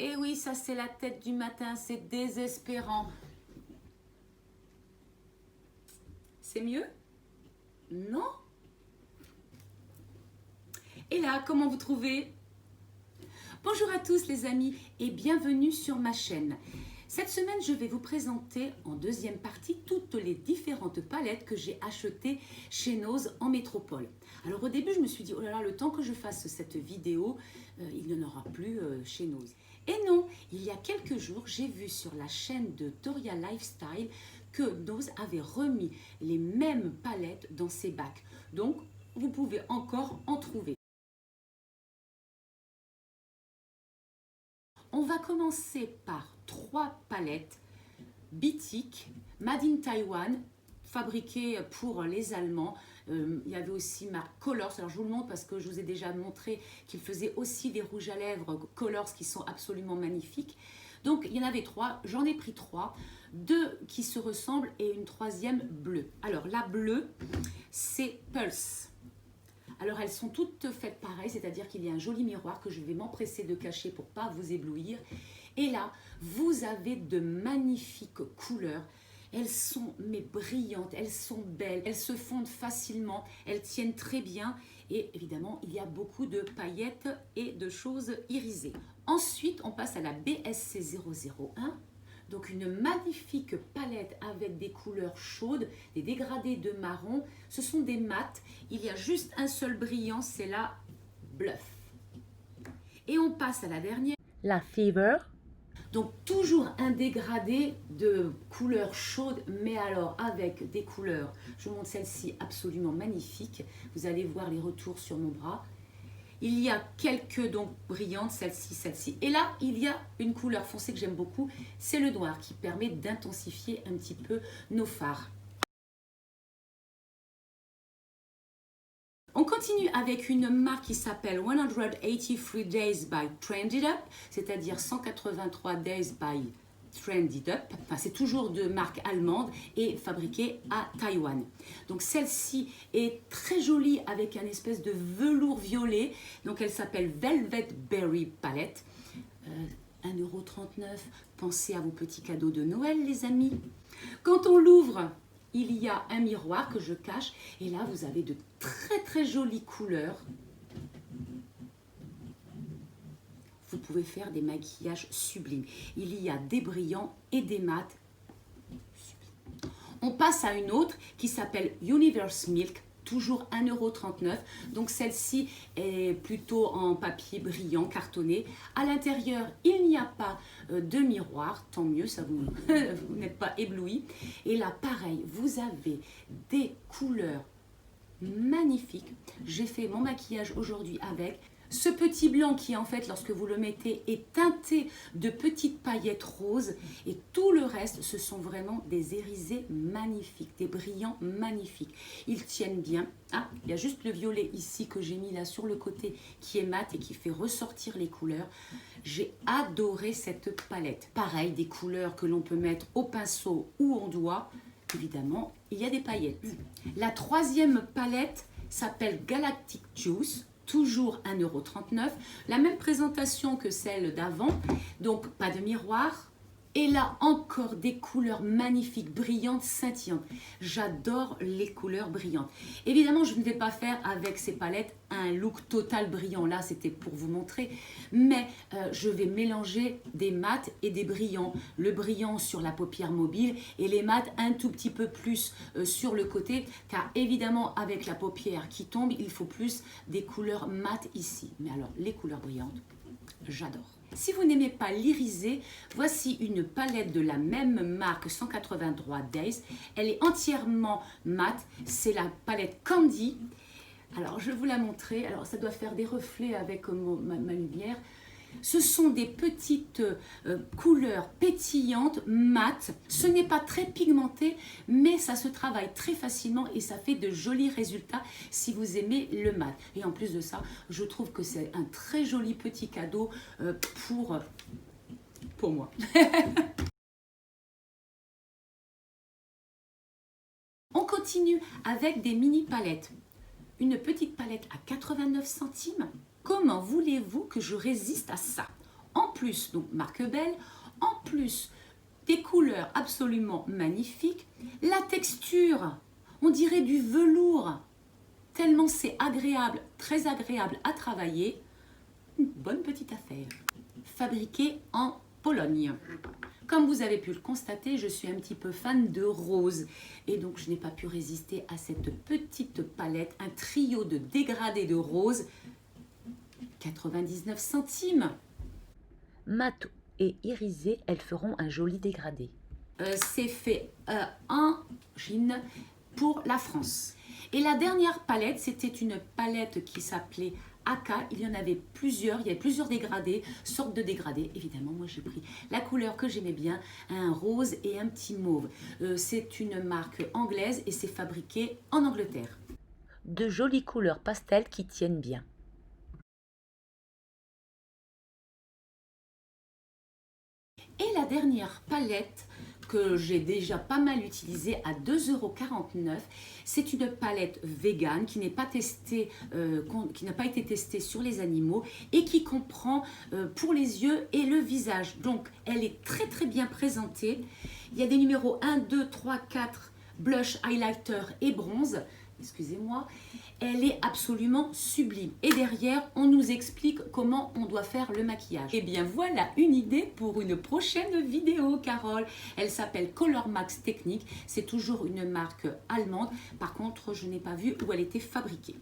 Et oui, ça c'est la tête du matin, c'est désespérant. C'est mieux? Non? Et là, comment vous trouvez? Bonjour à tous les amis et bienvenue sur ma chaîne. Cette semaine, je vais vous présenter en deuxième partie toutes les différentes palettes que j'ai achetées chez Nose en métropole. Alors au début, je me suis dit, oh là là, le temps que je fasse cette vidéo, il n'y en aura plus chez Nose. Et non, il y a quelques jours, j'ai vu sur la chaîne de Doria Lifestyle que Nose avait remis les mêmes palettes dans ses bacs. Donc, vous pouvez encore en trouver. On va commencer par 3 palettes Bitic, Made in Taiwan, fabriquées pour les Allemands. Il y avait aussi marque Colors. Alors je vous le montre parce que je vous ai déjà montré qu'ils faisaient aussi des rouges à lèvres Colors qui sont absolument magnifiques. Donc il y en avait 3, j'en ai pris 3, 2 qui se ressemblent et une troisième bleue. Alors la bleue, c'est Pulse. Alors elles sont toutes faites pareil, c'est-à-dire qu'il y a un joli miroir que je vais m'empresser de cacher pour ne pas vous éblouir. Et là, vous avez de magnifiques couleurs. Elles sont mais brillantes, elles sont belles, elles se fondent facilement, elles tiennent très bien. Et évidemment, il y a beaucoup de paillettes et de choses irisées. Ensuite, on passe à la BSC 001. Donc une magnifique palette avec des couleurs chaudes, des dégradés de marron. Ce sont des mats. Il y a juste un seul brillant, c'est la Bluff. Et on passe à la dernière, la Fever. Donc toujours un dégradé de couleurs chaudes, mais alors avec des couleurs, je vous montre celle-ci absolument magnifique. Vous allez voir les retours sur mon bras. Il y a quelques donc brillantes, celle-ci, celle-ci. Et là, il y a une couleur foncée que j'aime beaucoup, c'est le noir qui permet d'intensifier un petit peu nos fards. On continue avec une marque qui s'appelle 183 Days by Trended Up, c'est-à-dire 183 Days by Trended Up. Enfin, c'est toujours de marque allemande et fabriquée à Taïwan. Donc celle-ci est très jolie avec un espèce de velours violet. Donc elle s'appelle Velvet Berry Palette. 1,39 €. Pensez à vos petits cadeaux de Noël, les amis. Quand on l'ouvre, il y a un miroir que je cache et là vous avez de très jolies couleurs. Vous pouvez faire des maquillages sublimes. Il y a des brillants et des mats. On passe à une autre qui s'appelle Universe Milk, toujours 1,39 €. Donc celle-ci est plutôt en papier brillant, cartonné. À l'intérieur, il n'y a pas de miroir, tant mieux, ça vous, vous n'êtes pas ébloui. Et là, pareil, vous avez des couleurs magnifiques. J'ai fait mon maquillage aujourd'hui avec. Ce petit blanc qui en fait lorsque vous le mettez est teinté de petites paillettes roses et tout le reste ce sont vraiment des irisés magnifiques, des brillants magnifiques. Ils tiennent bien. Ah, il y a juste le violet ici que j'ai mis là sur le côté qui est mat et qui fait ressortir les couleurs. J'ai adoré cette palette. Pareil, des couleurs que l'on peut mettre au pinceau ou en doigt. Évidemment, il y a des paillettes. La troisième palette s'appelle Galactic Juice. Toujours 1,39 €, la même présentation que celle d'avant, donc pas de miroir. Et là encore des couleurs magnifiques, brillantes, scintillantes. J'adore les couleurs brillantes. Évidemment, je ne vais pas faire avec ces palettes un look total brillant. Là, c'était pour vous montrer. Mais je vais mélanger des mats et des brillants. Le brillant sur la paupière mobile et les mats un tout petit peu plus sur le côté. Car évidemment, avec la paupière qui tombe, il faut plus des couleurs mat ici. Mais alors, les couleurs brillantes, j'adore. Si vous n'aimez pas l'irisé, voici une palette de la même marque 183 Days. Elle est entièrement mate. C'est la palette Candy. Alors, je vais vous la montrer. Alors, ça doit faire des reflets avec ma lumière. Ce sont des petites couleurs pétillantes, mates. Ce n'est pas très pigmenté, mais ça se travaille très facilement et ça fait de jolis résultats si vous aimez le mat. Et en plus de ça, je trouve que c'est un très joli petit cadeau pour moi. On continue avec des mini palettes. Une petite palette à 89 centimes. Comment voulez-vous que je résiste à ça? En en plus, donc marque belle, en plus des couleurs absolument magnifiques, la texture, on dirait du velours, tellement c'est agréable, très agréable à travailler. Une bonne petite affaire. Fabriquée en Pologne. Comme vous avez pu le constater, je suis un petit peu fan de rose et donc je n'ai pas pu résister à cette petite palette, un trio de dégradés de rose, 99 centimes. Mat et irisées, elles feront un joli dégradé. C'est fait en Chine pour la France. Et la dernière palette, c'était une palette qui s'appelait Aka. Il y en avait plusieurs, il y avait plusieurs dégradés, sortes de dégradés. Évidemment, moi j'ai pris la couleur que j'aimais bien, un rose et un petit mauve. C'est une marque anglaise et c'est fabriqué en Angleterre. De jolies couleurs pastel qui tiennent bien. Et la dernière palette que j'ai déjà pas mal utilisée à 2,49 €, c'est une palette vegan qui n'est pas testée, qui n'a pas été testée sur les animaux et qui comprend pour les yeux et le visage. Donc elle est très très bien présentée. Il y a des numéros 1, 2, 3, 4, blush, highlighter et bronze. Excusez-moi, elle est absolument sublime. Et derrière, on nous explique comment on doit faire le maquillage. Et bien voilà une idée pour une prochaine vidéo, Carole. Elle s'appelle Color Max Technique. C'est toujours une marque allemande. Par contre, je n'ai pas vu où elle était fabriquée.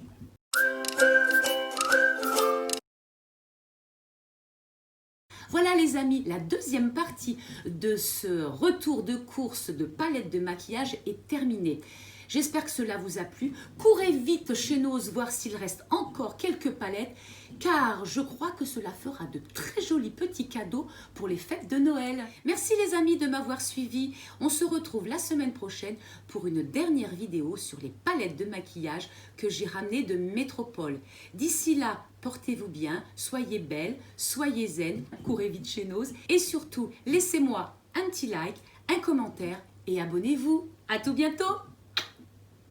Voilà les amis, la deuxième partie de ce retour de course de palette de maquillage est terminée. J'espère que cela vous a plu. Courez vite chez Nose voir s'il reste encore quelques palettes, car je crois que cela fera de très jolis petits cadeaux pour les fêtes de Noël. Merci les amis de m'avoir suivi. On se retrouve la semaine prochaine pour une dernière vidéo sur les palettes de maquillage que j'ai ramenées de Métropole. D'ici là, portez-vous bien, soyez belles, soyez zen, courez vite chez Nose et surtout, laissez-moi un petit like, un commentaire et abonnez-vous. À tout bientôt!